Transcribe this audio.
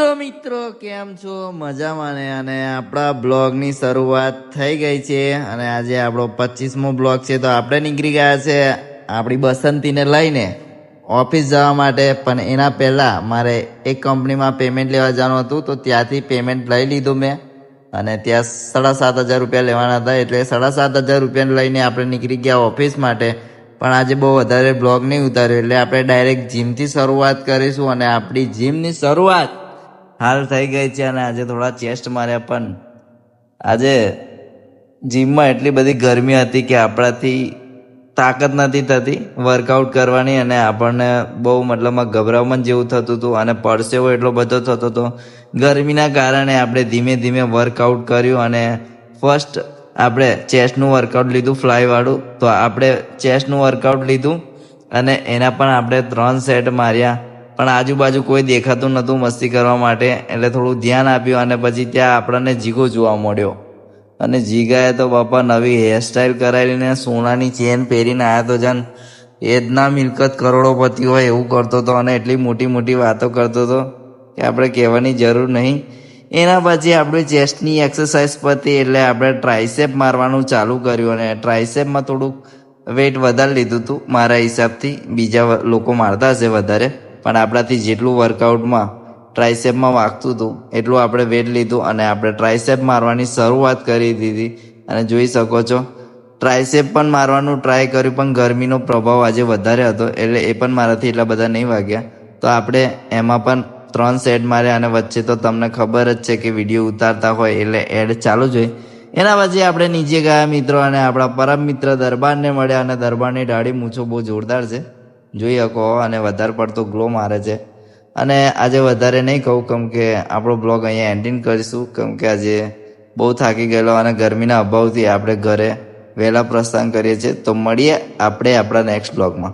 તો મિત્રો કેમ છો? મજામાં ને? અને આપણા બ્લોગની શરૂઆત થઈ ગઈ છે અને આજે આપણો 25મો બ્લોગ છે. તો આપણે નીકળી ગયા છે આપણી બસંતીને લઈને ઓફિસ જવા માટે. પણ એના પહેલાં મારે એક કંપનીમાં પેમેન્ટ લેવા જવાનું હતું, તો ત્યાંથી પેમેન્ટ લઈ લીધું મેં. અને ત્યાં 7,500 રૂપિયા લેવાના હતા, એટલે 7,500 રૂપિયા લઈને આપણે નીકળી ગયા ઓફિસ માટે. પણ આજે બહુ વધારે બ્લોગ નહીં ઉતાર્યો, એટલે આપણે ડાયરેક્ટ જીમથી શરૂઆત કરીશું. અને આપણી જીમની શરૂઆત હાલ થઈ ગઈ છે અને આજે થોડા ચેસ્ટ માર્યા. પણ આજે જીમમાં એટલી બધી ગરમી હતી કે આપણાથી તાકાત નથી થતી વર્કઆઉટ કરવાની, અને આપણને બહુ મતલબમાં ગભરામણ જેવું થતું હતું અને પરસેવો એટલો બધો થતો હતો. ગરમીના કારણે આપણે ધીમે ધીમે વર્કઆઉટ કર્યું અને ફર્સ્ટ આપણે ચેસ્ટનું વર્કઆઉટ લીધું, ફ્લાયવાળું. તો આપણે ચેસ્ટનું વર્કઆઉટ લીધું અને એના પણ આપણે 3 સેટ માર્યા. પણ આજુબાજુ કોઈ દેખાતું નહોતું મસ્તી કરવા માટે, એટલે થોડું ધ્યાન આપ્યું. અને પછી ત્યાં આપણને જીગો જોવા મળ્યો, અને જીગાએ તો બાપા નવી હેરસ્ટાઈલ કરાવીને સોનાની ચેન પહેરીને આવ્યા. તો જાન એદના મિલકત કરોડોપતિ હોય એવું કરતો હતો અને એટલી મોટી મોટી વાતો કરતો હતો કે આપણે કહેવાની જરૂર નહીં. એના પછી આપણે ચેસ્ટની એક્સરસાઇઝ પતી એટલે આપણે ટ્રાયસેપ મારવાનું ચાલુ કર્યું. અને ટ્રાયસેપમાં થોડુંક વેઇટ વધારે લીધું હતું મારા હિસાબથી. બીજા લોકો મારતા હશે વધારે, પણ આપણાથી જેટલું વર્કઆઉટમાં ટ્રાયસેપમાં વાગતું હતું એટલું આપણે વેટ લીધું અને આપણે ટ્રાયસેપ મારવાની શરૂઆત કરી દીધી. અને જોઈ શકો છો ટ્રાયસેપ પણ મારવાનું ટ્રાય કર્યું, પણ ગરમીનો પ્રભાવ આજે વધારે હતો એટલે એ પણ મારાથી એટલા બધા નહીં વાગ્યા. તો આપણે એમાં પણ 3 સેટ માર્યા. અને વચ્ચે તો તમને ખબર જ છે કે વિડીયો ઉતારતા હોય એટલે એડ ચાલુ જ હોય. એના પછી આપણે નીચે ગયા મિત્રો, અને આપણા પરમ મિત્ર દરબારને મળ્યા. અને દરબારની દાઢી મૂછો બહુ જોરદાર છે, જોઈ શકો, અને વધારે પડતો ગ્લો મારે છે. અને આજે વધારે નહીં કહું, કેમ કે આપણો બ્લોગ અહીંયા એન્ડિંગ કરીશું, કેમ કે આજે બહુ થાકી ગયેલો અને ગરમીના અભાવથી આપણે ઘરે વહેલા પ્રસ્થાન કરીએ છીએ. તો મળીએ આપણે આપણા નેક્સ્ટ બ્લોગમાં.